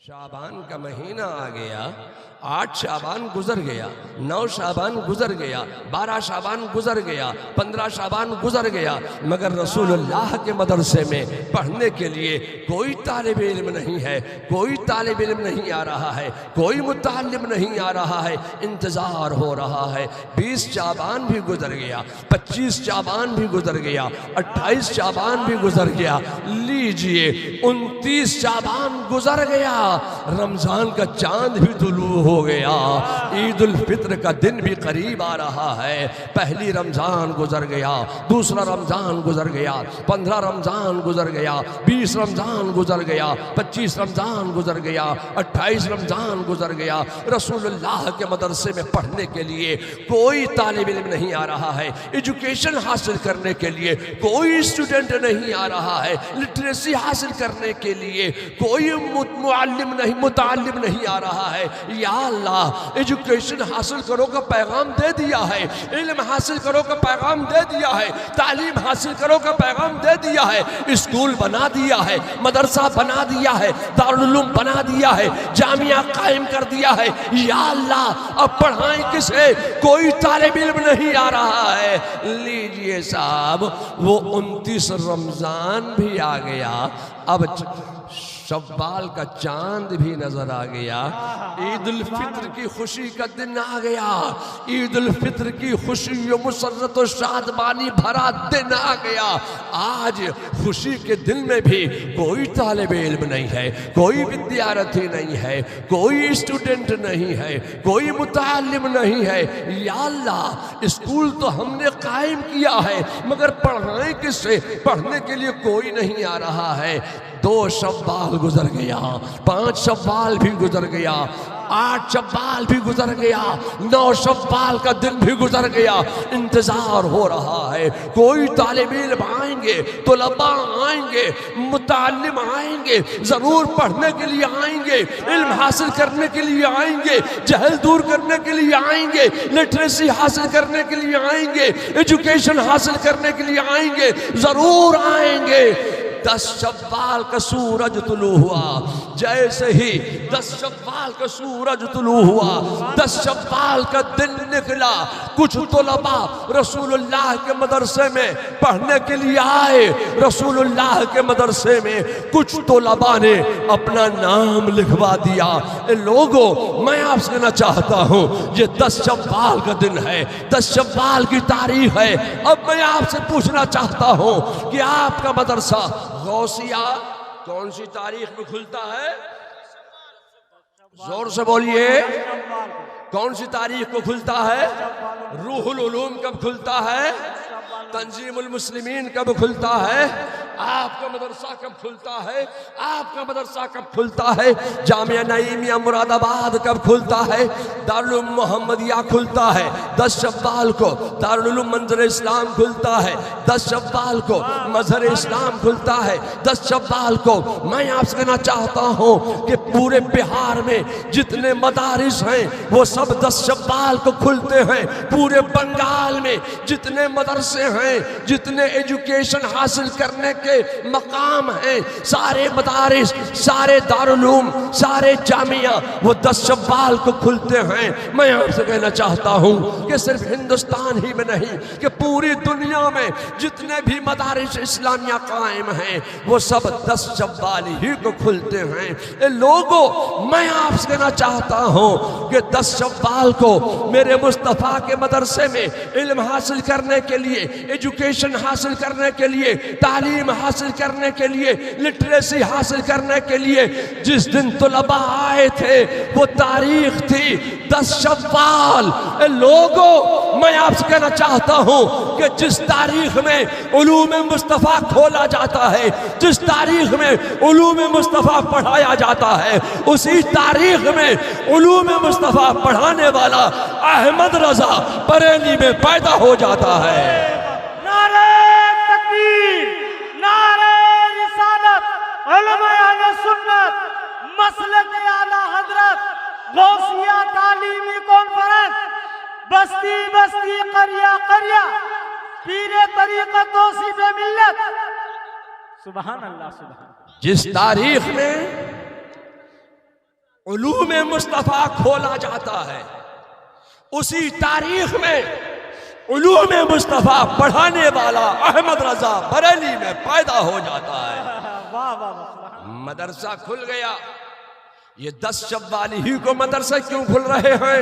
शाबान का महीना आ गया, 8 शाबान गुजर गया, 9 शाबान गुजर गया, 12 शाबान गुजर गया, 15 शाबान गुजर गया, मगर रसूलुल्लाह के मदरसे में पढ़ने के लिए कोई तालिब इल्म नहीं है, कोई तालिब इल्म नहीं आ रहा है, कोई मुतालिम नहीं आ रहा है। इंतज़ार हो रहा है। 20 शाबान भी गुजर गया, 25 शाबान भी गुजर गया, 28 शाबान भी गुजर गया, लीजिए 29 शाबान गुजर गया, रमजान का चांद भी तुलू हो गया, ईद उल फित्र का दिन भी करीब आ रहा है। पहली रमजान गुजर गया, दूसरा रमजान गुजर गया, 15 रमजान गुजर गया, 20 रमजान गुजर गया, 25 रमजान गुजर गया, 28 रमजान गुजर गया। रसूलुल्लाह के मदरसे में पढ़ने के लिए कोई तालिब इल्म नहीं आ रहा है, एजुकेशन हासिल करने के लिए कोई स्टूडेंट नहीं आ रहा है, लिटरेसी हासिल करने के लिए कोई मुअल्लिम नहीं, मुतालिम नहीं आ रहा है। या अल्लाह, एजुकेशन हासिल करो का पैगाम दे दिया है, इल्म हासिल करो का पैगाम दे दिया है, तालीम हासिल करो का पैगाम दे दिया है, स्कूल बना दिया है, मदरसा बना दिया है, दारुल उलूम बना दिया है, जामिया कायम कर दिया है। या अल्लाह, अब पढ़ाएं किसे? कोई तालिब इल्म नहीं आ रहा है। लीजिए साहब, वो 29 रमजान भी आ गया, अब शव्वाल का चांद भी नजर आ गया, ईद उल फित्र की खुशी का दिन आ गया, ईद उल फित्र की खुशी और मुसर्रत और शादबानी भरा दिन आ गया। आज खुशी के दिन में भी कोई तालिब इल्म नहीं है, कोई विद्यार्थी नहीं है, कोई स्टूडेंट नहीं है, कोई मुतालिम नहीं है। या अल्लाह, स्कूल तो हमने कायम किया है, मगर पढ़ाएं किससे? पढ़ने के लिए कोई नहीं आ रहा है। 2 शव्वाल गुजर गया, 5 शव्वाल भी गुजर गया, 8 शव्वाल भी गुजर गया, 9 शव्वाल का दिन भी गुजर गया। इंतजार हो रहा है, कोई तालिब इल्म आएंगे, तुलबा आएंगे, मुतालिम आएंगे, जरूर पढ़ने के लिए आएंगे, इल्म हासिल करने के लिए आएंगे, जहल दूर करने के लिए आएंगे, लिटरेसी हासिल करने के लिए आएंगे, एजुकेशन हासिल करने के लिए आएंगे, जरूर आएंगे। 10 शव्वाल का सूरज तुलू हुआ, जैसे ही 10 शव्वाल का सूरज तुलू हुआ, 10 शव्वाल का दिन निकला, कुछ तुलबा रसूलुल्लाह के मदरसे में पढ़ने के लिए आए। रसूलुल्लाह के मदरसे में कुछ तुलबा ने अपना नाम लिखवा दिया। लोगों, मैं आपसे कहना चाहता हूँ, ये 10 शव्वाल का दिन है, 10 शव्वाल की तारीख है। अब मैं आपसे पूछना चाहता हूँ कि आपका मदरसा गौसिया कौन सी तारीख में खुलता है? जोर से बोलिए, कौन सी तारीख को खुलता है? रूहुल उलूम कब खुलता है? तंजीमुल मुस्लिमीन कब खुलता है? आपका मदरसा कब खुलता है? आपका मदरसा कब खुलता है? जामिया नईमिया मुरादाबाद कब खुलता है? दारुल उलूम मोहम्मदिया खुलता है 10 शव्वाल को, दारुल उलूम मंजर इस्लाम खुलता है 10 शव्वाल को, मजहर इस्लाम खुलता है 10 शव्वाल को। मैं आपसे कहना चाहता हूँ कि पूरे बिहार में जितने मदारिस हैं वो सब 10 शव्वाल को खुलते हैं। पूरे बंगाल में जितने मदरसे हैं, जितने एजुकेशन हासिल करने के मकाम हैं, सारे मदारिस, सारे दारुलूम, सारे जामिया वो 10 शव्वाल को खुलते हैं। मैं आपसे कहना चाहता हूँ कि सिर्फ हिंदुस्तान ही में नहीं कि पूरी दुनिया में जितने भी मदारिस इस्लामिया कायम हैं वो सब 10 शव्वाल ही को खुलते हैं। लोगों, मैं आपसे कहना चाहता हूँ कि 10 शव्वाल को मेरे मुस्तफ़ा के मदरसे में इल्म हासिल करने के लिए, एजुकेशन हासिल करने के लिए, तालीम हासिल करने के लिए, लिटरेसी हासिल करने के लिए जिस दिन तुलबा आए थे वो तारीख थी 10 शव्वाल। लोगों, मैं आपसे कहना चाहता हूँ कि जिस तारीख में उलूम मुस्तफ़ा खोला जाता है, जिस तारीख में उलूम मुस्तफ़ा पढ़ाया जाता है, उसी तारीख में उलूम मुस्तफ़ा पढ़ाने वाला अहमद रजा बरेली में पैदा हो जाता है। नारे तकबीर, नारे रिसालत, उलमा अहले सुन्नत, मसलक आला हजरत, गौसिया तालीमी कॉन्फ्रेंस, बस्ती बस्ती, करिया करिया, पीरे तरीक़त तौसीफ़ मिल्लत। सुभान अल्लाह, सुभान। जिस तारीख में उलूम मुस्तफ़ा खोला जाता है, उसी तारीख में उलूम मुस्तफ़ा पढ़ाने वाला अहमद रजा बरेली में पैदा हो जाता है। वाह वाह वाह। मदरसा खुल गया। ये 10 शव्वाल ही को मदरसे क्यों खुल रहे हैं?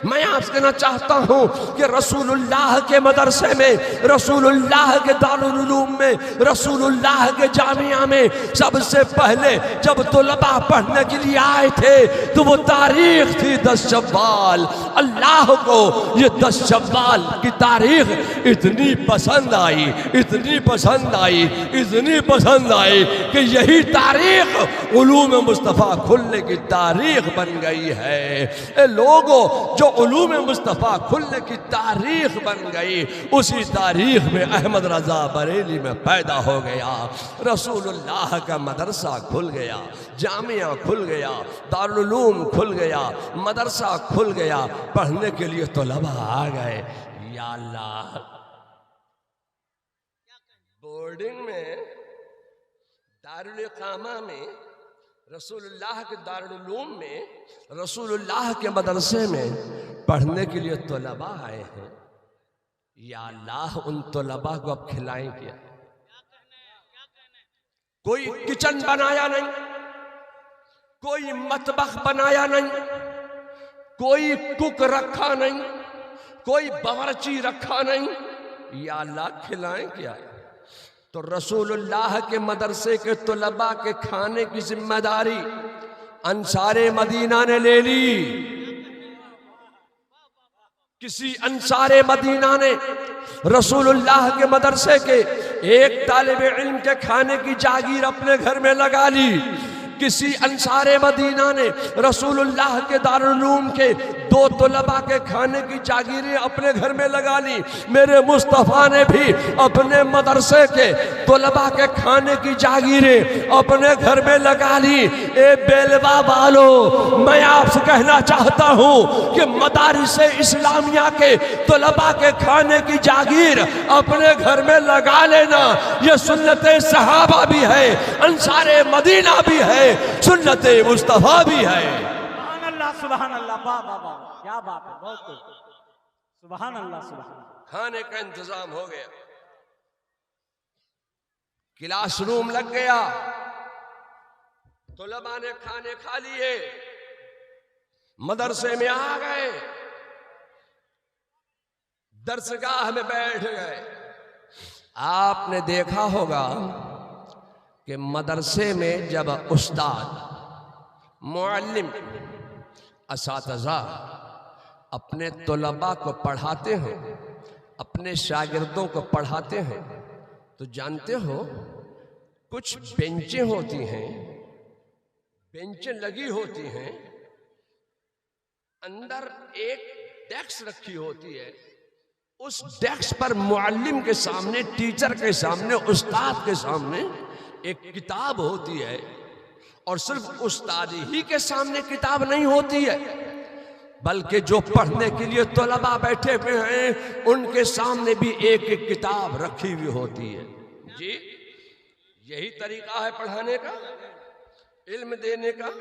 मैं आपसे कहना चाहता हूँ कि रसूलुल्लाह के मदरसे में, रसूलुल्लाह के दारुल उलूम में, रसूलुल्लाह के जामिया में सबसे पहले जब तुलबा पढ़ने के लिए आए थे तो वो तारीख थी 10 शव्वाल। अल्लाह को ये 10 शव्वाल की तारीख इतनी पसंद आई, इतनी पसंद आई, इतनी पसंद आई कि यही तारीख उलूम मुस्तफ़ा खुलने की तारीख बन गई है। ए लोगों, जो उलूम मुस्तफ़ा खुलने की तारीख बन गई, उसी तारीख में अहमद रजा बरेली में पैदा हो गया। रसूलुल्लाह का मदरसा खुल गया, जामिया खुल गया, दारुल उलूम खुल गया, मदरसा खुल गया, पढ़ने के लिए तलबा आ गए। या अल्लाह, बोर्डिंग में, दारुल इकामा में, रसूलुल्लाह के दारुल उलूम में, रसूलुल्लाह के मदरसे में पढ़ने के लिए तलबा आए हैं। या अल्लाह, उन तलबा को अब खिलाएं क्या? कोई किचन बनाया नहीं, कोई मतबख बनाया नहीं, कोई कुक रखा नहीं, कोई बावर्ची रखा नहीं। या अल्लाह, खिलाएं क्या? तो रसूलुल्लाह के मदरसे के तुलबा के खाने की जिम्मेदारी अंसारे मदीना ने ले ली। किसी अंसारे मदीना ने रसूलुल्लाह के मदरसे के एक तालिब इल्म के खाने की जागीर अपने घर में लगा ली। किसी अंसारे मदीना ने रसूलुल्लाह के दारुल उलूम के 2 तुलबा के खाने की जागीरें अपने घर में लगा ली। मेरे मुस्तफ़ा ने भी अपने मदरसे के तुलबा के खाने की जागीरें अपने घर में लगा ली। ए बेलवा वालों, मैं आपसे कहना चाहता हूँ कि मदारिस इस्लामिया के तुलबा के खाने की जागीर अपने घर में लगा लेना। ये सुन्नत सहाबा भी है, अंसारे मदीना भी है, सुन्नत मुस्तफ़ा भी है। सुभान अल्लाह, सुभान अल्लाह, वाह वाह वाह, क्या बात है, बहुत खूब, सुभान अल्लाह, सुभान। खाने का इंतजाम हो गया, क्लासरूम लग गया, तुलबा ने खाने खा लिए, मदरसे में आ गए, दरसगाह में बैठ गए। आपने देखा होगा कि मदरसे में जब उस्ताद, मुअल्लिम, असातिज़ा अपने तुलबा को पढ़ाते हैं, अपने शागिर्दों को पढ़ाते हैं, तो जानते हो कुछ बेंचें होती हैं, बेंचें लगी होती हैं, अंदर एक डेस्क रखी होती है। उस डेस्क पर मुअल्लिम के सामने, टीचर के सामने, उस्ताद के सामने एक किताब होती है। और सिर्फ उस्ताद ही के सामने किताब नहीं होती है, बल्कि जो पढ़ने के लिए तलबा बैठे हुए हैं उनके सामने भी एक एक किताब रखी हुई होती है। जी, यही तरीका है पढ़ाने का, इल्म देने का,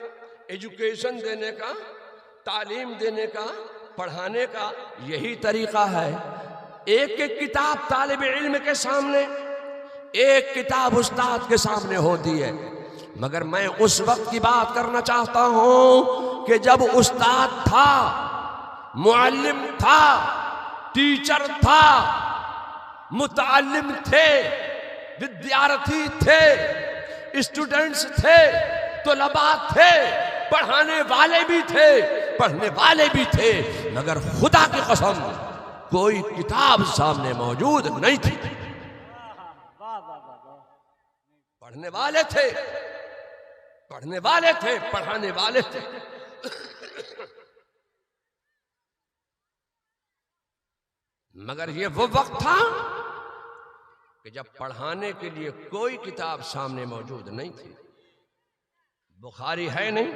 एजुकेशन देने का, तालीम देने का, पढ़ाने का यही तरीका है। एक एक किताब तालिब इल्म के सामने, एक किताब उस्ताद के सामने होती है। मगर मैं उस वक्त की बात करना चाहता हूं कि जब उस्ताद था, मुअल्लिम था, टीचर था, मुतअल्लिम थे, विद्यार्थी थे, स्टूडेंट्स थे, तुलबा थे, पढ़ाने वाले भी थे, पढ़ने वाले भी थे, मगर खुदा की कसम कोई किताब सामने मौजूद नहीं थी। पढ़ने वाले थे, पढ़ने वाले थे, पढ़ाने वाले थे। मगर ये वो वक्त था कि जब पढ़ाने के लिए कोई किताब सामने मौजूद नहीं थी। बुखारी है नहीं,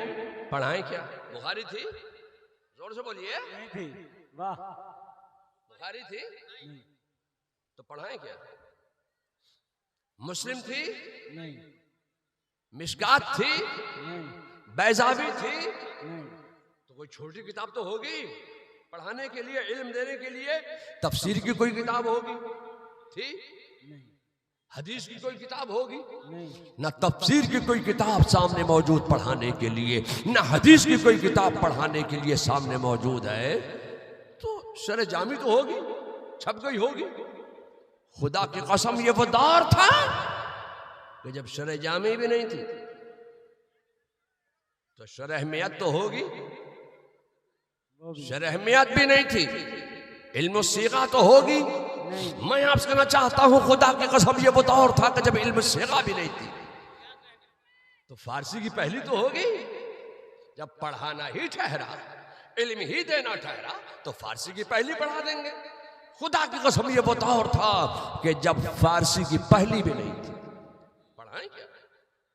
पढ़ाएं क्या? बुखारी थी? जोर से बोलिए। नहीं थी, वाह। बुखारी थी तो पढ़ाएं क्या? मुस्लिम थी? नहीं। मिशकात थी? नहीं। बैजा भी थी नहीं, तो कोई छोटी किताब तो होगी पढ़ाने के लिए, इल्म देने के लिए। तफसीर की कोई किताब होगी थी, नहीं, हदीस की कोई किताब होगी नहीं, ना, तफसीर की कोई किताब सामने मौजूद पढ़ाने के लिए, ना हदीस की कोई किताब पढ़ाने के लिए सामने मौजूद है। तो शर जामी तो होगी, छप गई होगी। खुदा की कसम ये वो दौर था कि जब शर जामी भी नहीं थी, तो शर अहमियत तो होगी, वो भी शर अहमियत भी नहीं थी, इल्म सीगा तो होगी। नहीं, मैं आपसे कहना चाहता हूं खुदा की कसम ये वो दौर था कि जब इल्म सीगा भी नहीं थी। तो फारसी की पहली तो होगी। जब पढ़ाना ही ठहरा, इल्म ही देना ठहरा, तो फारसी की पहली पढ़ा देंगे। खुदा की कसम ये वो दौर था कि जब फारसी की पहली भी नहीं थी, पढ़ाएं क्या?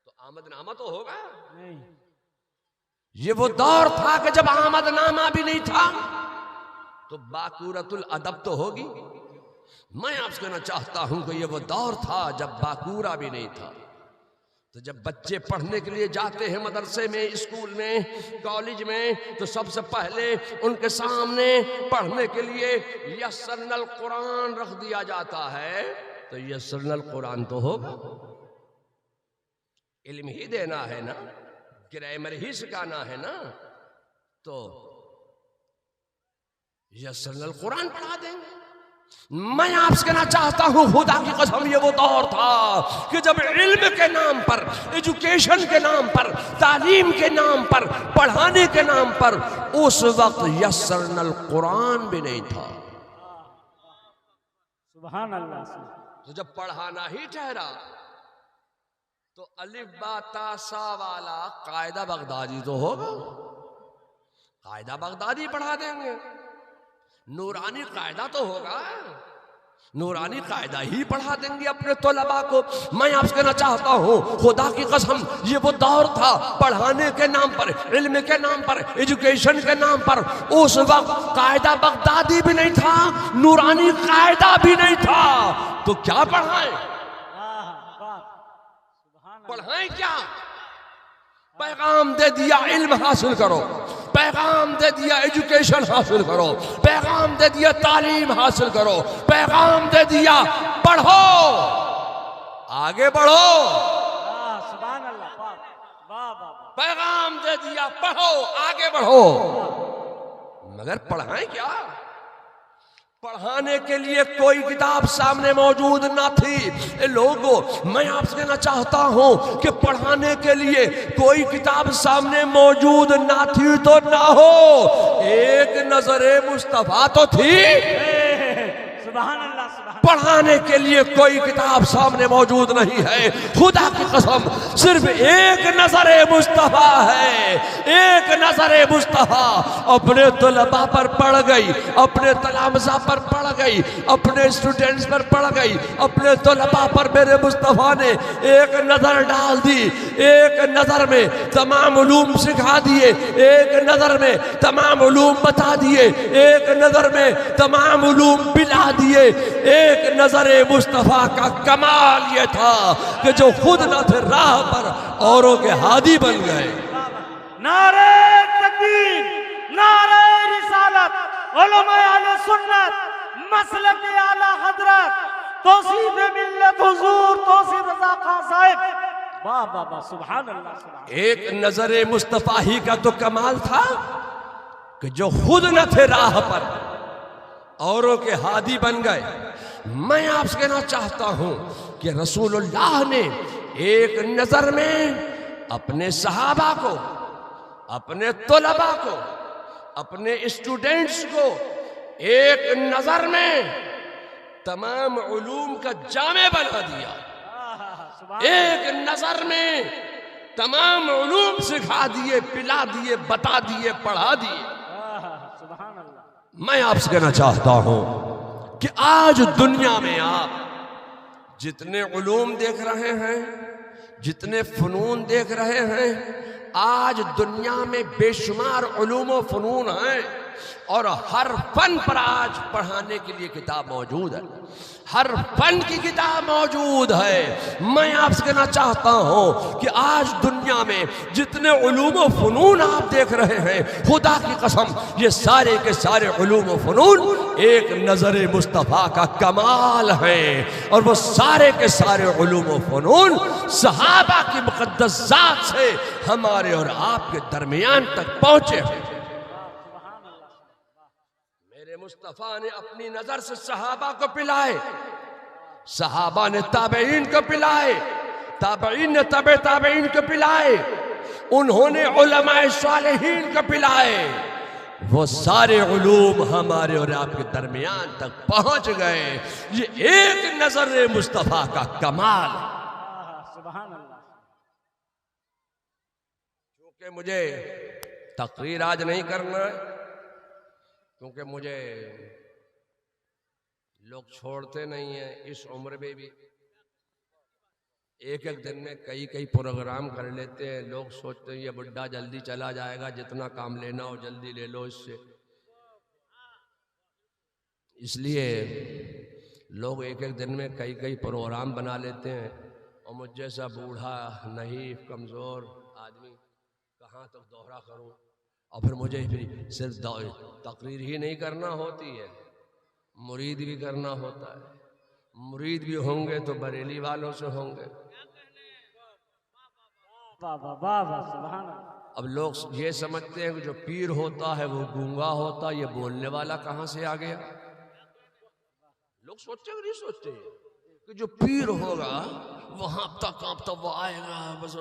तो आमदनामा तो होगा। नहीं, ये वो दौर था कि जब आमदनामा भी नहीं था, तो बाकूरतुल अदब तो होगी। मैं आपसे कहना चाहता हूं कि ये वो दौर था जब बाकूरा भी नहीं था। तो जब बच्चे पढ़ने के लिए जाते हैं मदरसे में, स्कूल में, कॉलेज में, तो सबसे पहले उनके सामने पढ़ने के लिए यस्सरनल कुरान रख दिया जाता है। तो यस्सरनल कुरान तो होगा, इल्म ही देना है ना, ग्रामर ही सिखाना है ना, तो यस्सरनल कुरान पढ़ा देंगे। मैं आपसे कहना चाहता हूं खुदा की कसम ये वो दौर था कि जब इल्म के नाम पर, एजुकेशन के नाम पर, तालीम के नाम पर, पढ़ाने के नाम पर, उस वक्त यस्सरनल कुरान भी नहीं था। सुभान अल्लाह से। तो जब पढ़ाना ही ठहरा, तो अलिफ बा ता सा वाला कायदा बगदादी तो होगा, कायदा बगदादी पढ़ा देंगे। नूरानी कायदा तो होगा, नूरानी कायदा ही पढ़ा देंगे अपने तलबा को। मैं आपसे कहना चाहता हूँ खुदा की कसम ये वो दौर था पढ़ाने के नाम पर, इल्म के नाम पर, एजुकेशन के नाम पर, उस वक्त कायदा बगदादी भी नहीं था, नूरानी कायदा भी नहीं था। तो क्या पढ़ाएं? पढ़ाएं क्या? पैगाम दे दिया इल्म हासिल करो, पैगाम दे दिया एजुकेशन हासिल करो, पैगाम दे दिया तालीम हासिल करो, पैगाम दे दिया पढ़ो, आगे बढ़ो। सुभान अल्लाह, वाह वाह, पैगाम दे दिया पढ़ो, आगे बढ़ो। मगर पढ़ाएं क्या? पढ़ाने के लिए कोई किताब सामने मौजूद ना थी। लोगों, मैं आपसे कहना चाहता हूं कि पढ़ाने के लिए कोई किताब सामने मौजूद ना थी तो ना हो, एक नजरे मुस्तफा तो थी। सुभान अल्लाह, पढ़ाने के लिए कोई किताब सामने मौजूद नहीं है। खुदा की कसम सिर्फ एक नजरे मुस्तफा है, एक नजरे मुस्तफा अपने तलबा पर पड़ गई, अपने तलामजा पर पड़ गई, अपने स्टूडेंट्स पर पड़ गई, अपने तलबा पर मेरे मुस्तफा ने एक नजर डाल दी। एक नजर में तमाम उलूम सिखा दिए, एक नजर में तमाम उलूम बता दिए, एक नजर में तमाम उलूम पिला दिए। एक नजरे मुस्तफा का कमाल यह था कि जो खुद न थे राह पर औरों के हादी बन गए। नारे तकबीर, नारे रिसालत, उलमाए अहले सुन्नत, मसलक आला हजरत, तौसीफ मिल्लत हुजूर तौसीफ रज़ा खान साहब। वाह वाह वाह, सुभान अल्लाह, सुभान। एक नजरे मुस्तफा ही का तो कमाल था कि जो खुद न थे राह पर औरों के हादी बन गए। मैं आपसे कहना चाहता हूं कि रसूलुल्लाह ने एक नजर में अपने सहाबा को, अपने तलबा को, अपने स्टूडेंट्स को एक नजर में तमाम उलूम का जामे बना दिया। एक नजर में तमाम उलूम सिखा दिए, पिला दिए, बता दिए, पढ़ा दिए। सुभान अल्लाह। मैं आपसे कहना चाहता हूं कि आज दुनिया में आप जितने उलूम देख रहे हैं, जितने फनून देख रहे हैं, आज दुनिया में बेशुमार उलूम व फनून हैं। और हर फन पर आज पढ़ाने के लिए किताब मौजूद है, हर फन की किताब मौजूद है। मैं आपसे कहना चाहता हूं कि आज दुनिया में जितने उलूम व फ़नून आप देख रहे हैं, खुदा की कसम ये सारे के सारे उलूम व फ़नून एक नज़र मुस्तफ़ा का कमाल है। और वो सारे के सारे उलूम व फ़नून सहाबा की मुक़द्दस ज़ात से हमारे और आपके दरमियान तक पहुंचे हैं। मेरे मुस्तफ़ा ने अपनी नजर से सहाबा को पिलाए, सहाबा ने ताबईन को पिलाए, ताबईन ने तबे ताबईन को पिलाए, उन्होंने उलमाए सालिहीन को पिलाए। वो सारे उलूम हमारे और आपके दरमियान तक पहुंच गए। ये एक नजर मुस्तफ़ा का कमाल है। सुभान अल्लाह। क्योंकि मुझे तकरीर आज नहीं करना है, क्योंकि मुझे लोग छोड़ते नहीं हैं। इस उम्र में भी एक एक दिन में कई कई प्रोग्राम कर लेते हैं। लोग सोचते हैं ये बुढ़ा जल्दी चला जाएगा, जितना काम लेना हो जल्दी ले लो इससे। इसलिए लोग एक एक दिन में कई कई प्रोग्राम बना लेते हैं। और मुझ जैसा बूढ़ा नहीफ कमज़ोर आदमी कहाँ तक दोहरा करूं। और फिर मुझे फिर सिर्फ तकरीर ही नहीं करना होती है, मुरीद भी करना होता है। मुरीद भी होंगे तो बरेली वालों से होंगे। अब लोग ये समझते हैं कि जो पीर होता है वो गूंगा होता, ये बोलने वाला कहाँ से आ गया। लोग सोचते नहीं सोचते कि जो पीर होगा वो हाँफता कांपता वो आएगा, बस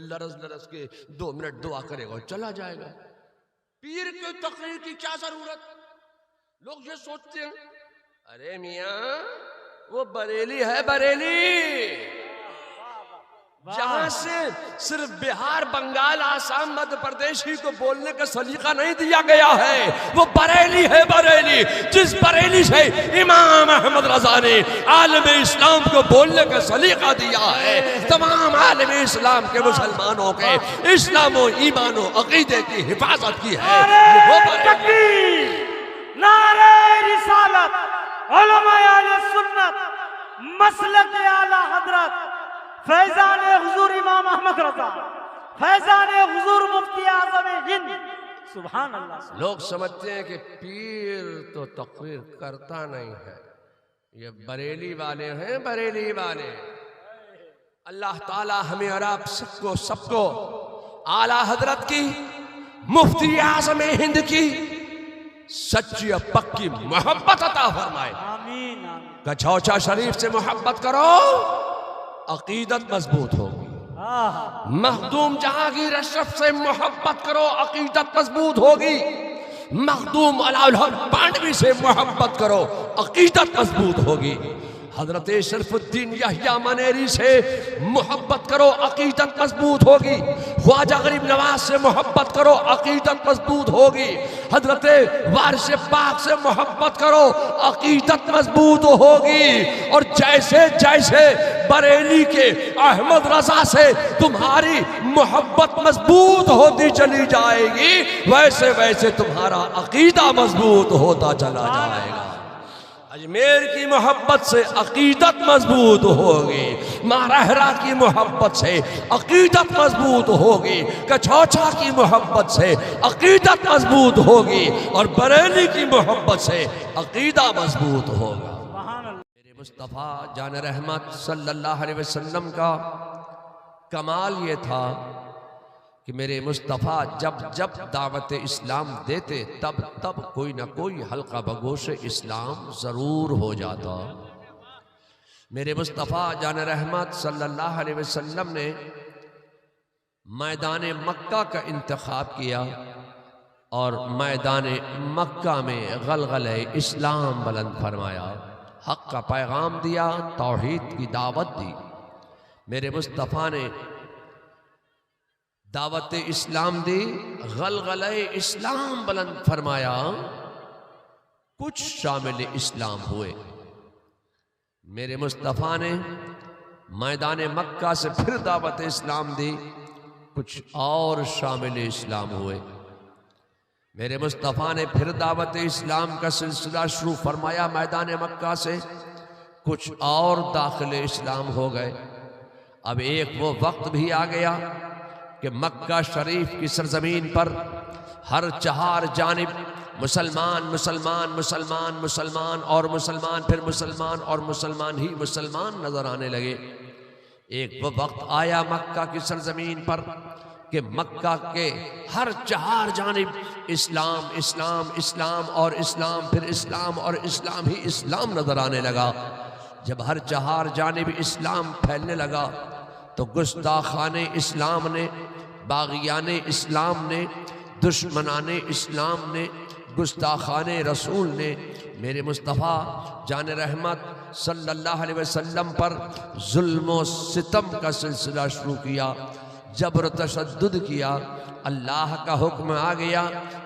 लरस लरस के 2 मिनट दुआ करेगा और चला जाएगा। पीर की तकरीर की क्या जरूरत। लोग ये सोचते हैं अरे मियाँ वो बरेली है, बरेली जहां से सिर्फ बिहार, बंगाल, आसाम, मध्य प्रदेश ही को बोलने का सलीका नहीं दिया गया है, वो बरेली है, बरेली। जिस बरेली से इमाम अहमद रजा ने आलम इस्लाम को बोलने का सलीका दिया है, तमाम आलम इस्लाम के मुसलमानों के इस्लाम और ईमान और अकीदे की हिफाजत की है। नारे रिसालत, उलमाए आले सुन्नत, मसलक आला हजरत फैजान हुजूर इमाम अहमद रजा, फैजान हुजूर मुफ्ती आज़म हिंद। सुभान अल्लाह। लोग समझते हैं कि पीर तो तकरीर करता नहीं है, ये बरेली वाले हैं, बरेली वाले। अल्लाह ताला हमें और आप सबको आला हजरत की, मुफ्ती आज़म हिंद की सच्ची और पक्की मोहब्बत अता फरमाए। आमीन आमीन। कछौचा शरीफ से मोहब्बत करो, अकीदत मजबूत होगी। मखदूम जहांगीर अशरफ से मोहब्बत करो, अकीदत मजबूत होगी। मखदूम अलाउल हक पांडवी से मोहब्बत करो, अकीदत मजबूत होगी। हजरत शरफुद्दीन यहया मनेरी से मोहब्बत करो, अकीदत मजबूत होगी। ख्वाजा गरीब नवाज से मोहब्बत करो, अकीदत मजबूत होगी। हजरत वारिस पाक से मोहब्बत करो, अकीदत मजबूत होगी। और जैसे जैसे बरेली के अहमद रजा से तुम्हारी मोहब्बत मजबूत होती चली जाएगी, वैसे वैसे तुम्हारा अकीदा मजबूत होता चला जाएगा। अजमेर की मोहब्बत से अकीदत मजबूत होगी, मारहरा की मोहब्बत से अकीदत मजबूत होगी, कछौछा की मोहब्बत से अकीदत मजबूत होगी, और बरेली की मोहब्बत से अकीदा मजबूत होगा। मेरे मुस्तफ़ा जान रहमत सल्लल्लाहु अलैहि वसल्लम का कमाल ये था कि मेरे मुस्तफ़ा जब जब दावत इस्लाम देते तब तब कोई ना कोई हल्का बगोश इस्लाम ज़रूर हो जाता। मेरे मुस्तफ़ा जान रहमत सल्लल्लाहु अलैहि वसल्लम ने मैदान मक्का का इंतखाब किया और मैदान मक्का में गलगले इस्लाम बुलंद फरमाया, हक़ का पैगाम दिया, तौहीद की दावत दी। मेरे मुस्तफ़ा ने दावत इस्लाम दी, गलगले इस्लाम बुलंद फरमाया, कुछ शामिल इस्लाम हुए। मेरे मुस्तफ़ा ने मैदान मक्का से फिर दावत इस्लाम दी, कुछ और शामिल इस्लाम हुए। मेरे मुस्तफ़ा ने फिर दावत इस्लाम का सिलसिला शुरू फरमाया मैदान मक्का से। कुछ और दाखिले इस्लाम हो गए। अब एक वो वक्त भी आ गया कि मक्का शरीफ की सरजमीन पर हर चार जानिब मुसलमान मुसलमान मुसलमान मुसलमान और मुसलमान, फिर मुसलमान और मुसलमान ही मुसलमान नजर आने लगे। एक वो वक्त आया मक्का की सरजमीन पर कि मक्का के हर चार जानिब इस्लाम इस्लाम इस्लाम और इस्लाम, फिर इस्लाम और इस्लाम ही इस्लाम नजर आने लगा। जब हर चार जानिब इस्लाम फैलने लगा तो गुस्ताखाने इस्लाम ने, बागियाने इस्लाम ने, दुश्मनाने इस्लाम ने, गुस्ताखाने रसूल ने मेरे मुस्तफ़ा जान रहमत सल्लल्लाहु अलैहि वसल्लम पर जुल्म व सितम का सिलसिला शुरू किया, जबर तशद्दुद किया। अल्लाह का हुक्म आ गया,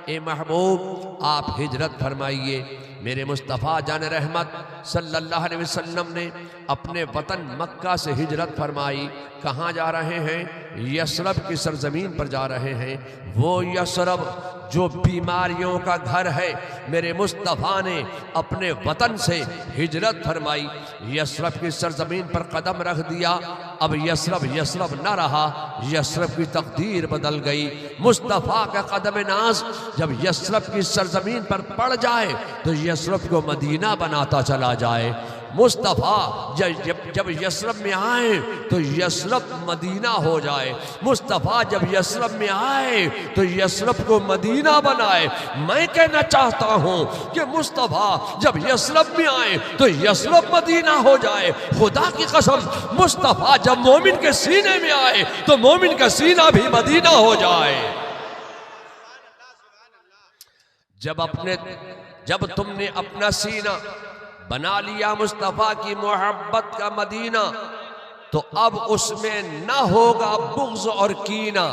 ए महबूब आप हिजरत फरमाइए। मेरे मुस्तफ़ा जान रहमत सल्लल्लाहु अलैहि वसल्लम ने अपने वतन मक्का से हिजरत फरमाई। कहाँ जा रहे हैं? यसरब की सरजमीन पर जा रहे हैं। वो यसरब जो बीमारियों का घर है, मेरे मुस्तफ़ा ने अपने वतन से हिजरत फरमाई, यसरब की सरजमीन पर कदम रख दिया। अब यसरब यसरब न रहा, यसरब की तकदीर बदल गई। मुस्तफ़ा का कदम नाज जब यसरब की सरजमीन पर पड़ जाए तो यसरब को मदीना बनाता चला जाए। मुस्तफ़ा जब यसरब में आए तो यसरब मदीना हो जाए। मुस्तफ़ा जब यसरब में आए तो यसरब को मदीना बनाए। मैं कहना चाहता हूँ कि मुस्तफ़ा जब यसरब में आए तो यसरब मदीना हो जाए। खुदा की कसम, मुस्तफ़ा जब मोमिन के सीने में आए तो मोमिन का सीना भी मदीना हो जाए। जब तुमने अपना सीना बना लिया मुस्तफ़ा की मोहब्बत का मदीना, तो अब उसमें न होगा बुग़्ज़ और कीना।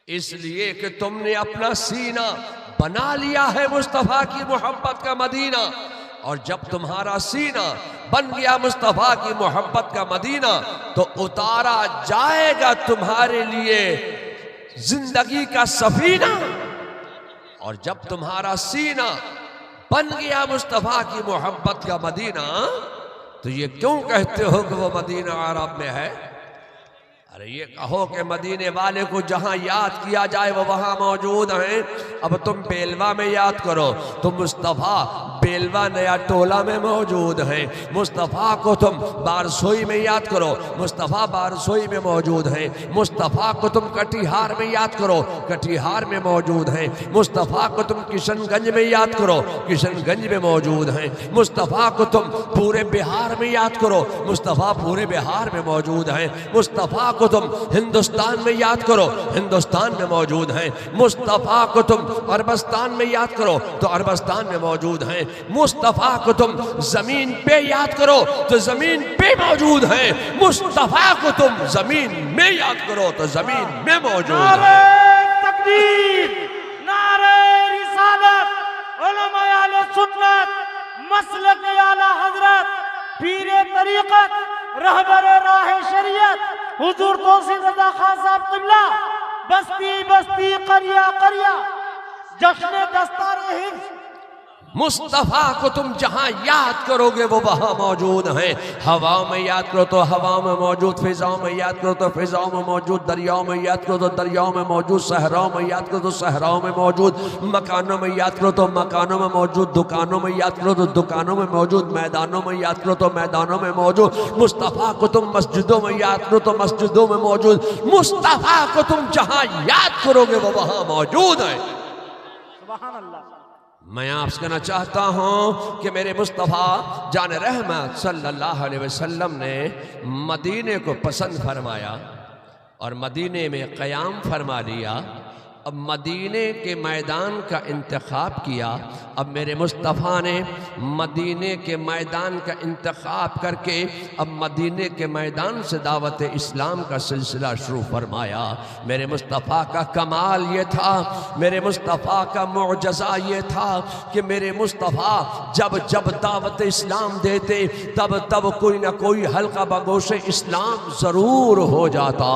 इसलिए कि तुमने अपना सीना बना लिया है मुस्तफ़ा की मोहब्बत का मदीना, और जब तुम्हारा सीना बन गया मुस्तफ़ा की मोहब्बत का मदीना तो उतारा जाएगा तुम्हारे लिए जिंदगी का सफीना। और जब तुम्हारा सीना बन गया मुस्तफ़ा की मोहब्बत का मदीना, तो ये क्यों कहते हो कि वो मदीना अरब में है? अरे ये कहो कि मदीने वाले को जहां याद किया जाए वो वहां मौजूद हैं। अब तुम बेलवा में याद करो तो मुस्तफ़ा बेलवा नया टोला में मौजूद हैं। मुस्तफ़ा को तुम बारसोई में याद करो, मुस्तफ़ा बारसोई में मौजूद हैं। मुस्तफ़ा को तुम कटिहार में याद करो, कटिहार में मौजूद हैं। मुस्तफ़ा को तुम किशनगंज में याद करो, किशनगंज में मौजूद हैं। मुस्तफ़ा को तुम पूरे बिहार में याद करो, मुस्तफ़ा पूरे बिहार में मौजूद हैं। मुस्तफ़ा को तुम हिंदुस्तान में याद करो, हिंदुस्तान में मौजूद हैं। मुस्तफ़ा को तुम अरबस्तान में याद करो तो अरबस्तान में मौजूद हैं। मुस्तफ़ा को तुम जमीन पे याद करो तो जमीन पे मौजूद हैं। मुस्तफ़ा को तुम जमीन में याद करो तो जमीन में मौजूद हैं। नारे तकबीर, नारे रिसालत, उलमाए अहले सुन्नत, मसलक आला हजरत, पीरे तरीक़त, रहबर राह शरीयत हुजूर तौसीफ रज़ा खान साहब क़िबला, बस्ती बस्ती करिया करिया, जश्न दस्तार हिफ्ज़। मुस्तफ़ा को तुम जहां याद करोगे वो वहां मौजूद हैं। हवाओं में याद करो तो हवाओं में मौजूद, फिजाओं में याद करो तो फिजाओं में मौजूद, दरियाओं में याद करो तो दरियाओं में मौजूद, सहराओं में याद करो तो सहराओं में मौजूद, मकानों में याद करो तो मकानों में मौजूद, दुकानों में याद करो तो दुकानों में मौजूद, मैदानों में याद करो तो मैदानों में मौजूद। मुस्तफ़ा को तुम मस्जिदों में याद करो तो मस्जिदों में मौजूद। मुस्तफ़ा को तुम जहां याद करोगे वो वहां मौजूद है। सुभान अल्लाह। मैं आपसे कहना चाहता हूँ कि मेरे मुस्तफ़ा जान रहमत सल्लल्लाहु अलैहि वसल्लम ने मदीने को पसंद फरमाया और मदीने में क़याम फरमा लिया। अब मदीने के मैदान का इंतखाब किया। अब मेरे मुस्तफ़ा ने मदीने के मैदान का इंतखाब करके अब मदीने के मैदान से दावत इस्लाम का सिलसिला शुरू फरमाया। मेरे मुस्तफ़ा का कमाल ये था, मेरे मुस्तफ़ा का मुअजज़ा ये था कि मेरे मुस्तफ़ा जब जब दावत इस्लाम देते तब तब कोई ना कोई हल्का बगोश इस्लाम ज़रूर हो जाता।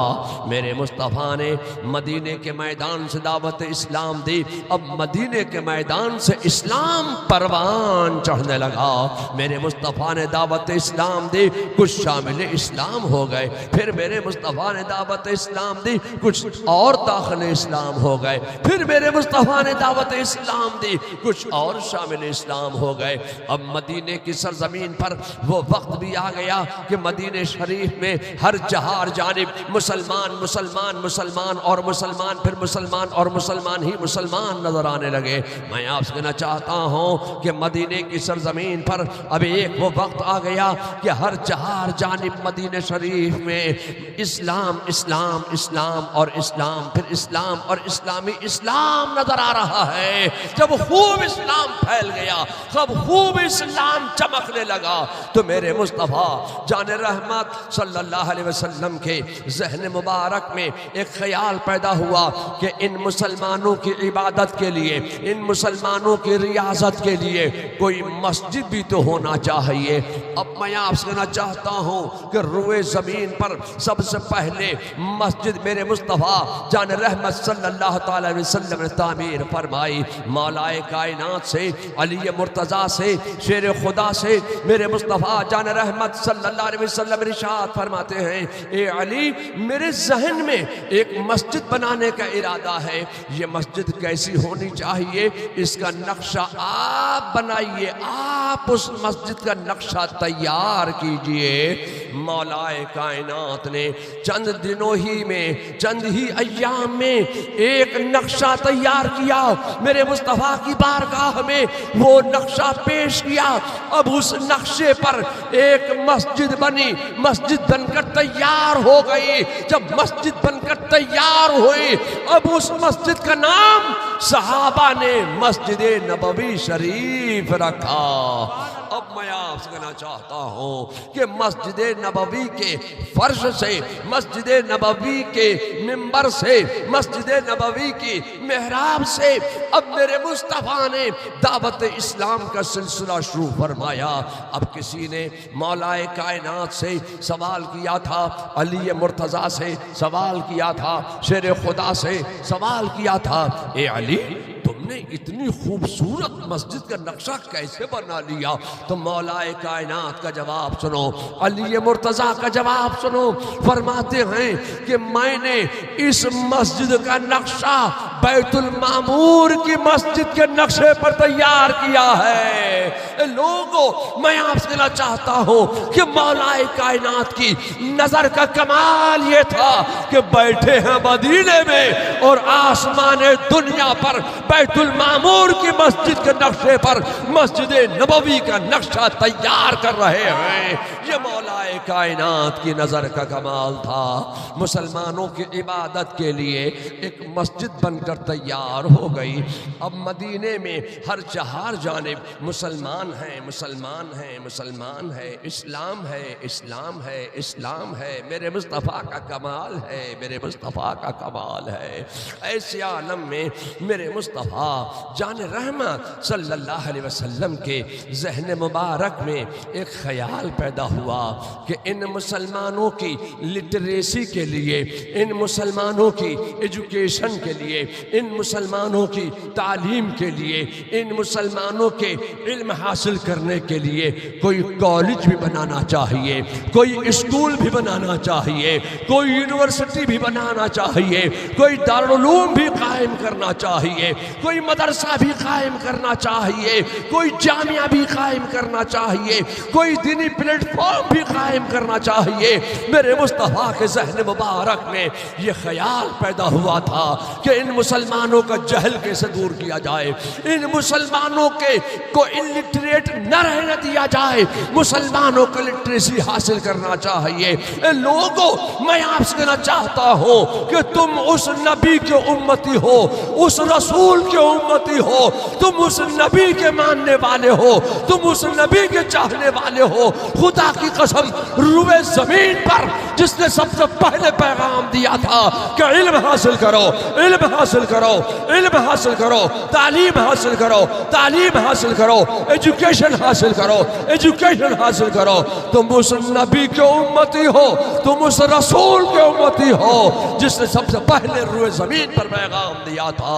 मेरे मुस्तफ़ा ने मदीने के मैदान से दावत इस्लाम दी। अब मदीने के मैदान से इस्लाम परवान चढ़ने लगा। मेरे मुस्तफ़ा ने दावत इस्लाम दी, कुछ शामिल इस्लाम हो गए। फिर मेरे मुस्तफ़ा ने दावत इस्लाम दी, कुछ और दाखिल इस्लाम हो गए। फिर मेरे मुस्तफ़ा ने दावत इस्लाम दी, कुछ और शामिल इस्लाम हो गए। अब मदीने की सरजमीन पर वो वक्त भी आ गया कि मदीने शरीफ में हर जहार जानिब मुसलमान मुसलमान मुसलमान और मुसलमान, फिर मुसलमान और मुसलमान ही मुसलमान नजर आने लगे। मैं आपसे कहना चाहता हूँ कि मदीने की सरजमीन पर अब एक वो वक्त आ गया कि हर जहार जानिब मदीने शरीफ में इस्लाम इस्लाम इस्लाम और इस्लाम, फिर इस्लाम और इस्लामी इस्लाम नजर आ रहा है। जब खूब इस्लाम फैल गया, जब खूब इस्लाम चमकने लगा, तो मेरे मुस्तफ़ा जाने रहमत सल्लल्लाहु अलैहि वसल्लम के ज़हन मुबारक में एक ख्याल पैदा हुआ कि इन मुसलमानों की इबादत के लिए, इन मुसलमानों की रियाजत के लिए कोई मस्जिद भी तो होना चाहिए। अब मैं आपसे कहना चाहता हूँ कि रुए ज़मीन पर सबसे पहले मस्जिद मेरे मुस्तफ़ा जान रहमत सल्लल्लाहु ताला अलैहि वसल्लम ने तामीर फरमाई। मौलाए कायनात से, अली मुर्तज़ा से, शेर खुदा से मेरे मुस्तफ़ा जान रहमत सल्लल्लाहु अलैहि वसल्लम इरशाद फरमाते हैं, ए अली, मेरे जहन में एक मस्जिद बनाने का इरादा है। ये मस्जिद कैसी होनी चाहिए, इसका नक्शा आप बनाइए, आप उस मस्जिद का नक्शा तैयार कीजिए। मौलाए कायनात ने चंद दिनों ही में, चंद ही अय्याम में एक नक्शा तैयार किया। मेरे मुस्तफ़ा की बारगाह में वो नक्शा पेश किया। अब उस नक्शे पर एक मस्जिद बनी, मस्जिद बनकर तैयार हो गई। जब मस्जिद बनकर तैयार हुई, अब उस मस्जिद का नाम सहाबा ने मस्जिद नबवी शरीफ रखा। अब मैं आपसे कहना चाहता हूँ कि मस्जिद नबवी के फर्श से, मस्जिद नबवी के मिंबर से, मस्जिद नबवी की मेहराब से अब मेरे मुस्तफ़ा ने दावत इस्लाम का सिलसिला शुरू फरमाया। अब किसी ने मौलाए कायनात से सवाल किया था, अली मुर्तज़ा से सवाल किया था, शेर खुदा से सवाल किया था, ए अली, तुमने इतनी खूबसूरत मस्जिद का नक्शा कैसे बना लिया? तो मौलाए कायनात का जवाब सुनो, अली मुर्तज़ा का जवाब सुनो। फरमाते हैं कि मैंने इस मस्जिद का नक्शा बैतुल मामूर की मस्जिद के नक्शे पर तैयार किया है। लोगों, मैं आपसे कहना चाहता हूँ कि मौलाए कायनात की नजर का कमाल ये था कि बैठे हैं मदीने में और आसमान दुनिया पर बैतुल मामूर की मस्जिद के नक्शे पर मस्जिद नबवी का नक्शा तैयार कर रहे हैं। ये मौलाए कायनात की नजर का कमाल था। मुसलमानों की इबादत के लिए एक मस्जिद बनकर तैयार हो गई। अब मदीने में हर जहार जानिब मुसलमान हैं, मुसलमान हैं, मुसलमान है, इस्लाम है, इस्लाम है, इस्लाम है। मेरे मुस्तफ़ा का कमाल है, मेरे मुस्तफ़ा का कमाल है। ऐसे आलम में मेरे मुस्तफ़ा जान रहमत सल्लल्लाहु अलैहि वसल्लम के ज़हन मुबारक में एक ख्याल पैदा हुआ कि इन मुसलमानों की लिटरेसी के लिए, इन मुसलमानों की एजुकेशन के लिए, इन मुसलमानों की तालीम के लिए, इन मुसलमानों के इल्म हासिल करने के लिए कोई कॉलेज भी बनाना चाहिए, कोई स्कूल भी बनाना चाहिए, कोई यूनिवर्सिटी भी बनाना चाहिए, कोई दारुल उलूम भी कायम करना चाहिए, कोई मदरसा भी कायम करना चाहिए, कोई जामिया भी कायम करना चाहिए, कोई दीनी प्लेटफॉर्म भी कायम करना चाहिए। मेरे मुस्तफ़ा के ज़हन मुबारक में ये ख्याल पैदा हुआ था कि इन मुसलमानों का जहल कैसे दूर किया जाए, इन मुसलमानों के को इलिटरेट न रहने दिया जाए, मुसलमानों को लिटरेसी हासिल करना चाहिए। लोगों, मैं आपसे कहना चाहता हूँ कि तुम उस नबी के उम्मती हो, उस रसूल के उम्मती हो, तुम उस नबी के मानने वाले हो, तुम उस नबी के चाहने वाले हो। खुदा की कसम, रुए जमीन पर जिसने सबसे पहले पैगाम दिया था कि इल्म हासिल करो, इल्म हासिल करो, इल्म हासिल करो, तालीम हासिल करो, तालीम हासिल करो, एजुकेशन हासिल करो, एजुकेशन हासिल करो। तुम उस नबी के उम्मती हो, तुम उस रसूल के उम्मती हो जिसने सबसे पहले रुए जमीन पर पैगाम दिया था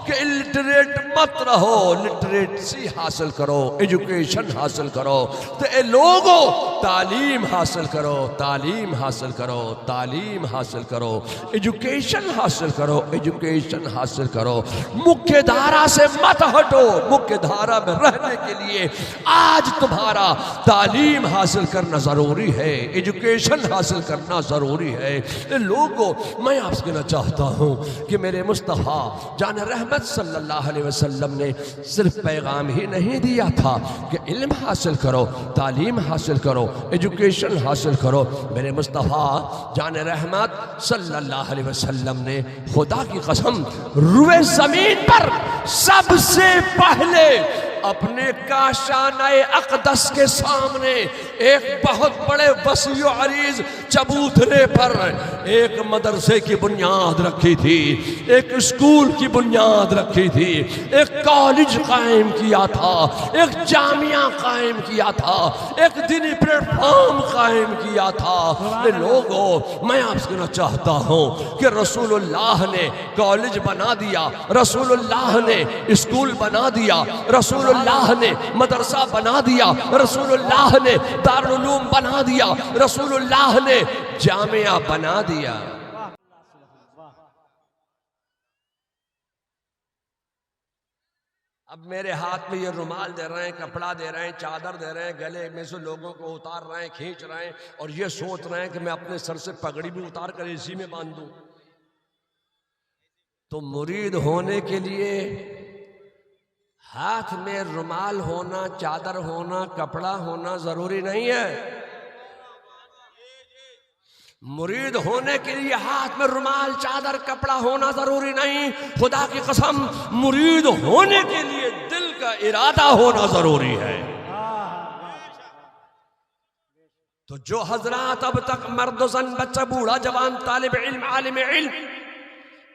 कि इलिटरेट मत रहो, लिटरेसी हासिल करो, एजुकेशन हासिल करो। तो ए लोगों, तालीम हासिल करो, तालीम हासिल करो, तालीम हासिल करो, एजुकेशन हासिल करो, एजुकेशन हासिल करो। मुख्य धारा से मत हटो, मुख्य धारा में रहने के लिए आज तुम्हारा तालीम हासिल करना जरूरी है, एजुकेशन हासिल करना जरूरी है। लोगों, मैं आपसे कहना चाहता हूँ कि मेरे मुस्तफ़ा जान रहमत सल्लल्लाहु अलैहि वसल्लम ने सिर्फ पैगाम ही नहीं दिया था कि इल्म हासिल करो, तालीम हासिल करो, एजुकेशन हासिल करो। मेरे मुस्तफ़ा जान रहमत सल्लल्लाहु अलैहि वसल्लम ने खुदा की कसम रुए जमीन पर सबसे पहले अपने काशानाए अक़दस के सामने एक बहुत बड़े वसीओ अरीज चबूतरे पर एक मदरसे की बुनियाद रखी थी, एक स्कूल की बुनियाद रखी थी, एक कॉलेज कायम किया था, एक जामिया कायम किया था, एक दीनी प्लेटफॉर्म कायम किया था। लोगों, मैं आपसे कहना चाहता हूँ कि रसूलुल्लाह ने कॉलेज बना दिया, रसूलुल्लाह ने स्कूल बना दिया, रसूलुल्लाह ने मदरसा बना दिया, रसूलुल्लाह ने दारुल उलूम बना दिया, रसूलुल्लाह ने जामिया बना दिया। अब मेरे हाथ में ये रुमाल दे रहे हैं, कपड़ा दे रहे हैं, चादर दे रहे हैं, गले में से लोगों को उतार रहे हैं, खींच रहे हैं और ये सोच रहे हैं कि मैं अपने सर से पगड़ी भी उतार कर इसी में बांध दूं। तो मुरीद होने के लिए हाथ में रुमाल होना, चादर होना, कपड़ा होना जरूरी नहीं है। मुरीद होने के लिए हाथ में रुमाल, चादर, कपड़ा होना जरूरी नहीं। खुदा की कसम, मुरीद होने के लिए दिल का इरादा होना जरूरी है। तो जो हजरात अब तक मर्द ज़न, बच्चा, बूढ़ा, जवान, तालिब इल्म, आलिम इल्म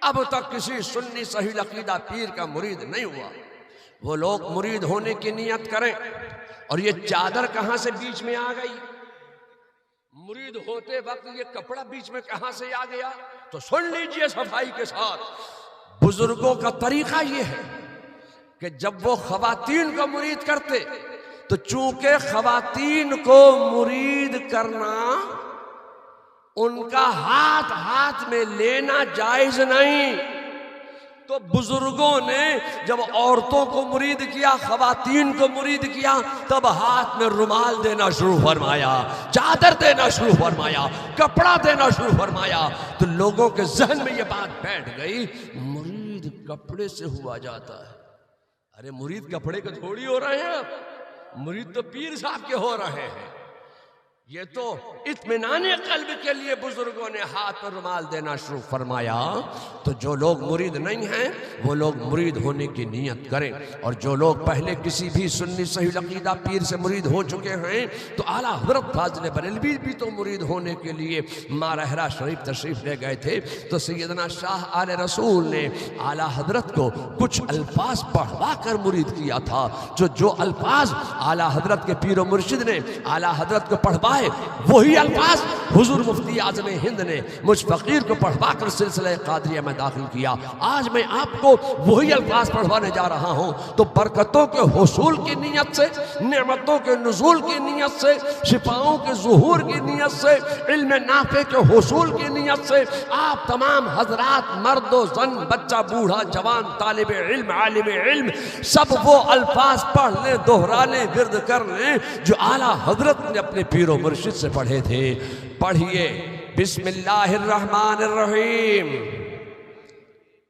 अब तक किसी सुन्नी सही अकीदा पीर का मुरीद नहीं हुआ, वो लोग मुरीद होने की नियत करें। और ये चादर कहां से बीच में आ गई? मुरीद होते वक्त ये कपड़ा बीच में कहां से आ गया? तो सुन लीजिए सफाई के साथ, बुजुर्गों का तरीका ये है कि जब वो खवातीन को मुरीद करते तो चूंकि खवातीन को मुरीद करना उनका हाथ हाथ में लेना जायज नहीं, तो बुजुर्गों ने जब औरतों को मुरीद किया, खवातीन को मुरीद किया, तब हाथ में रुमाल देना शुरू फरमाया, चादर देना शुरू फरमाया, कपड़ा देना शुरू फरमाया। तो लोगों के जहन में ये बात बैठ गई, मुरीद कपड़े से हुआ जाता है। अरे मुरीद कपड़े के थोड़ी हो रहे हैं, मुरीद तो पीर साहब के हो रहे हैं। ये तो इत्मीनाने कल्ब के लिए बुजुर्गों ने हाथ पर रुमाल देना शुरू फरमाया। तो जो लोग मुरीद नहीं हैं वो लोग मुरीद होने की नियत करें। और जो लोग पहले किसी भी सुन्नी सही अकीदा पीर से मुरीद हो चुके हैं तो आला हज़रत फाज़िल बरेलवी भी तो मुरीद होने के लिए मारहरा शरीफ तशरीफ ले गए थे। तो सैयदना शाह आले रसूल ने आला हज़रत को कुछ अल्फाज पढ़वा कर मुरीद किया था। जो अल्फाज आला हज़रत के पीर व मुर्शिद ने आला हज़रत को पढ़वा वही अल्फाज हुजूर मुफ्ती आज़म हिंद ने मुझ फकीर को पढ़वा कर सिलसिला कादरिया में दाखिल किया। आज मैं आपको वही अल्फाज पढ़वाने जा रहा हूं। तो बरकतों के हुसूल की नीयत से, नेमतों के नुज़ूल की नीयत से, शिफाओं के ज़ुहूर की नीयत से, इल्म नाफ़े के हुसूल की नीयत से आप तमाम हजरात, मर्दो जन, बच्चा, बूढ़ा, जवान, तालिब इल्म, आलिम इल्म, सब वो अल्फाज पढ़ लें, दोहरा लें, विर्द कर लें जो आला हजरत ने अपने पीरों मुर्शिद से पढ़े थे। पढ़िए, बिस्मिल्लाहिर्रहमानिर्रहीम,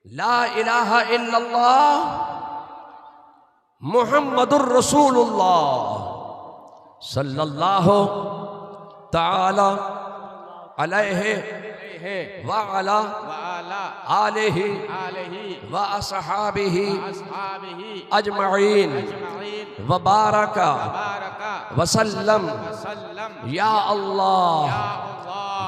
ला इलाहा इल्लल्लाह मुहम्मदुर रसूलुल्लाह सल्लल्लाहु ताला अलैहि व अला आलिहि व अस्हाबिहि अजमईन व बारका वसल्लम। या अल्लाह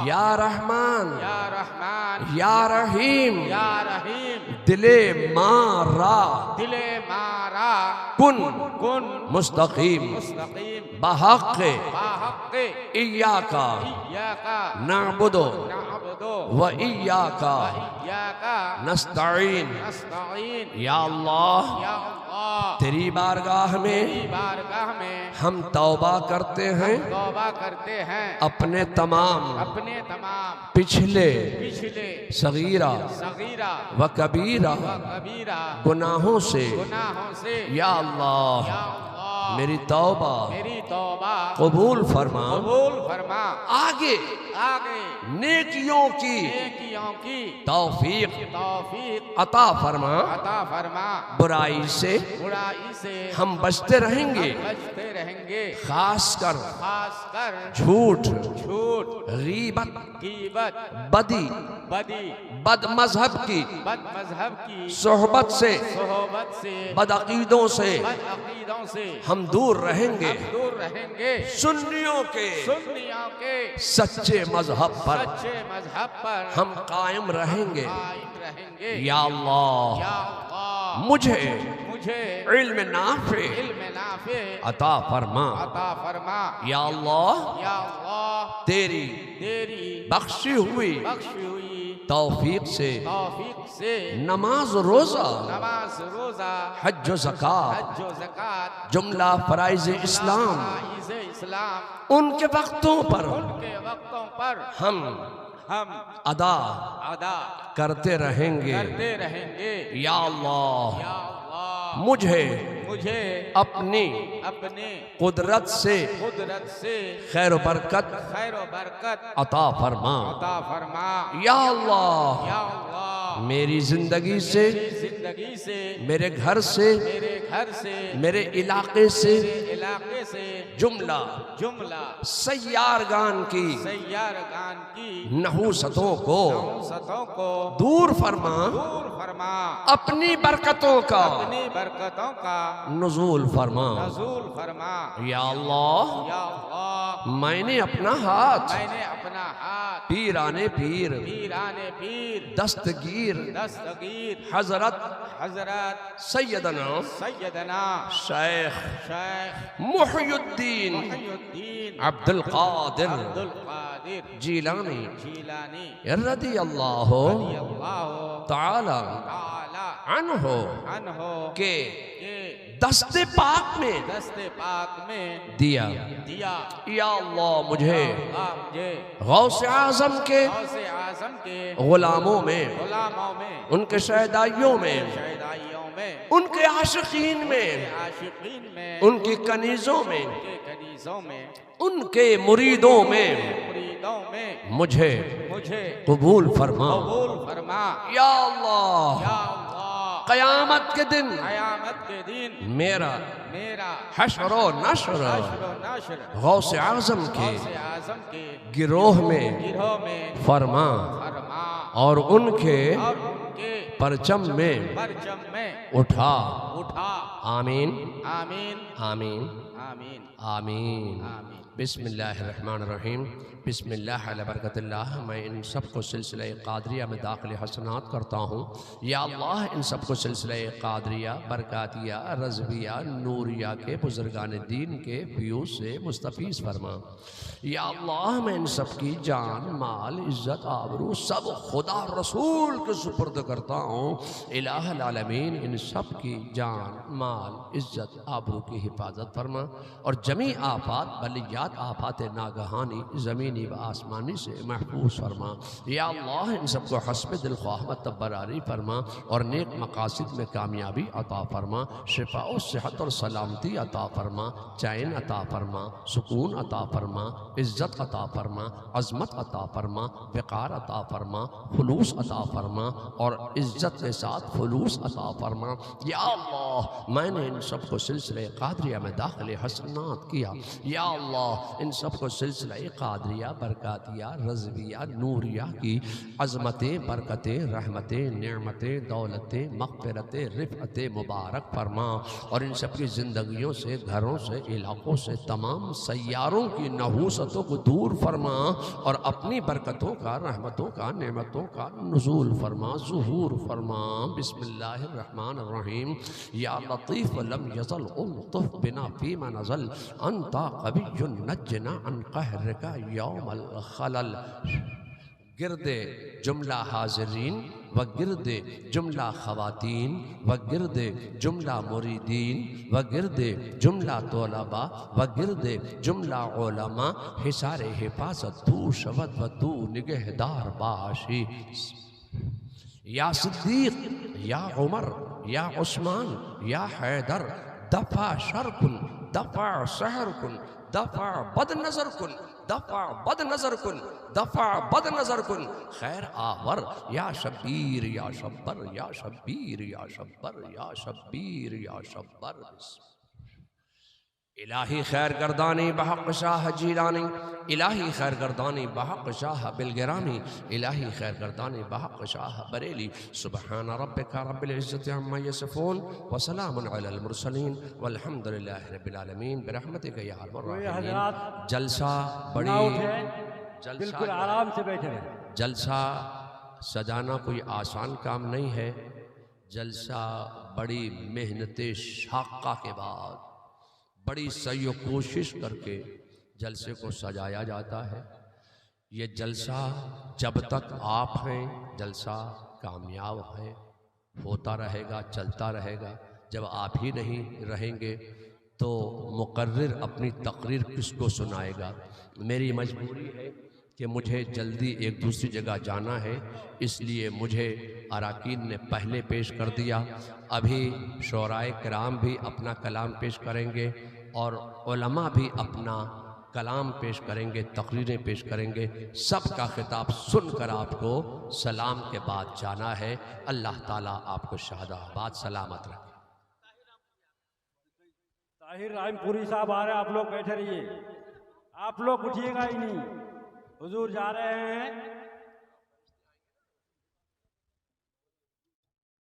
या रहमान या रहमान या रहीम या रहीम दिले मारा दिले मारा कुन कुन मुस्तकीम मुस्तकीम बहक़ बाहक़ इय्याका इय्याका नअबुदु नअबुदु व इय्याका इय्याका नस्तईन। नस्तईन। या अल्लाह या अल्लाह तेरी बारगाह में तेरी बारगाह में हम तौबा करते हैं तौबा करते हैं अपने तमाम अपने तमाम पिछले पिछले सगीरा सगीरा व कबीरा व कबीरा गुनाहों से। गुनाहों से। या अल्लाह या अल्लाह मेरी तौबा मेरी तौबा कबूल फरमा। कबूल फरमा। आगे आगे नेकियों की नेकियों की तौफीक तौफीक अता फरमा। अता फरमा। बुराई से बुराई से हम बचते रहेंगे, बचते रहेंगे, खासकर खासकर झूठ झूठ गीबत गीबत बदी बदी बद मजहब की बद मजहब की सोहबत से सोहबत से बदअकीदों से बद अकीदों से हम दूर रहेंगे। हम दूर रहेंगे। सुन्नियों के सुन्नियों के सच्चे मजहब पर सच्चे मजहब पर हम कायम रहेंगे। कायम रहेंगे। या अल्लाह या अल्लाह मुझे मुझे इल्म नाफे इल्म नाफे अता फरमा। अता फरमा। या अल्लाह या अल्लाह तेरी तेरी बख्शी हुई बख्शी हुई तौफीक से तौफीक से नमाज रोजा नमाज रोजा हज ज़कात हज व ज़कात जुमला फराइज इस्लाम फराइज़ इस्लाम उनके वक्तों पर उनके वक्तों पर हम अदा अदा करते रहेंगे। करते रहेंगे। या अल्लाह या अल्लाह मुझे मुझे अपनी अपने कुदरत से कुदरत से खैर बरकत खैर व बरकत अता फरमा। अता फरमा। या अल्लाह या अल्लाह मेरी जिंदगी से जिंदगी से मेरे घर से मेरे घर से मेरे इलाके से मेरे इलाके से जुमला जुमला सैयारगान की सैयारगान की नहूसतों को नौसतों को दूर फरमा। दूर फरमा। अपनी बरकतों का अपनी बरकतों का नुज़ूल फरमा। नज़ूल फरमा। या अल्लाह या अल्लाह मैंने अपना हाथ मैंने अपना हाथ पीराने पीर पीराने पीर दस्तगीर दस्तगीर हजरत हजरत सैयदना सैयदना शेख शेख मुहय्युद्दीन मुहय्युद्दीन अब्दुल कादिर अब्दुल कादिर जीलानी जीलानी रज़ियल्लाहु अल्लाह ताला ताला अन्हो अन्हो के के दस्ते पाक में दस्ते पाक में दिया। दिया। या अल्लाह मुझे मुझे गौसे आजम के गौसे आजम के गुलामों में गुलामों में उनके शहदाइयों में शहदाइयों में उनके आशिकीन में आशिकीन में उनकी कनीजों में उनके कनीजों में उनके मुरीदों में मुरीदों में मुझे मुझे कबूल फरमा। कबूल फरमा। या अल्लाह या अल्लाह कयामत के दिन कयामत के दिन मेरा मेरा हश्र व नश्र हश्र व नश्र गौसे आजम के गौसे आजम के गिरोह में गिरोह में फरमा फरमा। और उनके और उनके परचम में परचम में उठा। उठा। आमीन आमीन आमीन आमीन आमीन। आमीन। बिस्मिल्लाहिर्रहमानिर्रहीम। बिस्मिल्लाह अला बरकतिल्लाह। मैं इन सबको सिलसिला क़ादरिया में दाखिल हसनात करता हूँ। या अल्लाह इन सबको सिलसिला क़ादरिया बरकातिया रज़विया नूरिया के बुज़ुर्गान दीन के फ्यूज़ से मुस्तफ़ीज़ फरमा। या अल्लाह मैं इन सब की जान माल इज़्ज़त आबरू सब खुदा रसूल के सुपुर्द करता हूँ। इलाहुल आलमीन इन सब की जान माल इज़्ज़त आबरू की हिफाजत फरमा और जमी आफात बलियात आफात नागहानी ज़मीनी व आसमानी से महफूज फरमा। या अल्लाह इन सबको हस्ब दिल ख्वाह तब्बरारी फरमा और नेक मकासिद में कामयाबी अता फरमा। शिफा और सेहत और सलामती अता फरमा। चैन अता फरमा। सुकून अता फरमा। इज़्ज़त अता फरमा। अज़मत अता फरमा। वक़ार अता फरमा। खुलूस अता फरमा और इज़्ज़त के साथ खुलूस अता फरमा। या अल्लाह मैंने इन सबको सिलसिले क़ादरिया में दाखिल हसनात किया। या अल्लाह इन सबको सिलसिला कादरिया, बरकातिया, रज़विया, नूरिया की अज़मतें, बरकतें, रहमतें, नेमतें, दौलतें, मग़फ़िरतें, रिफ़अतें मुबारक फरमा और इन सब की ज़िंदगियों से, घरों से, इलाक़ों से, तमाम सैयारों की नहूसतों को दूर फरमा और अपनी बरकतों का, रहमतों का, नेमतों का नुज़ूल फरमा, ज़ुहूर फरमा। बिस्मिल्लाहिर्रहमानिर्रहीम। या लतीफ़ लम यज़ल उल्तुफ़ बिना फ़ीमा नज़ल अंता क़विय्युन नज्जना अन क़हरिका यौमल ख़लल। गिरदे जुमला हाज़रीन व गिरदे जुमला ख़वातीन व गिरदे जुमला मुरीदीन व गिरदे जुमला तोलबा व गिरदे जुमला उलमा हिसारे हिफाज़त तू शवद व तू निगहदार बाशी। या सिद्दीक़, या उमर, या उस्मान, या हैदर, दफ़ा शर कुन, दफ़ा सहर कुन, दफ़ा बद नज़र कुन, दफ़ा बद नज़र कुन, दफ़ा बद नज़र कुन, खैर आवर या शब्बीर या शब्बर, या शब्बीर या शब्बर, या शब्बीर या शब्बर। इलाही खैर गर्दानी बहक़ शाह जीलानी, इलाही खैर गर्दानी बहक़ शाह बिलगिरामी, इलाही खैर गर्दानी बहक़ शाह बरेली। सुबहान रब्बिका रब्बिल इज़्ज़ति अम्मा यसिफ़ून व सलामुन अलल मुरसलीन वल्हम्दुलिल्लाहि रब्बिल आलमीन बिरहमतिका या अरहमर राहिमीन। जलसा बड़ी बिल्कुल आराम से बैठे रहे। जलसा सजाना कोई आसान काम नहीं है। जलसा बड़ी मेहनत शाक़ा के बाद बड़ी सही कोशिश करके जलसे को सजाया जाता है। ये जलसा जब तक आप हैं जलसा कामयाब है, होता रहेगा, चलता रहेगा। जब आप ही नहीं रहेंगे तो मुकर्रिर अपनी तकरीर किसको सुनाएगा। मेरी मजबूरी है कि मुझे जल्दी एक दूसरी जगह जाना है, इसलिए मुझे अराकीन ने पहले पेश कर दिया। अभी शोराए किराम भी अपना कलाम पेश करेंगे और उलमा भी अपना कलाम पेश करेंगे, तकरीरें पेश करेंगे। सबका खिताब सुनकर आपको सलाम के बाद जाना है। अल्लाह ताला आपको शाहदाबाद सलामत रखे। ताहिर रामपुरी साहब आ रहे हैं, आप लोग बैठे रहिए, आप लोग उठिएगा ही नहीं। हुजूर जा रहे हैं।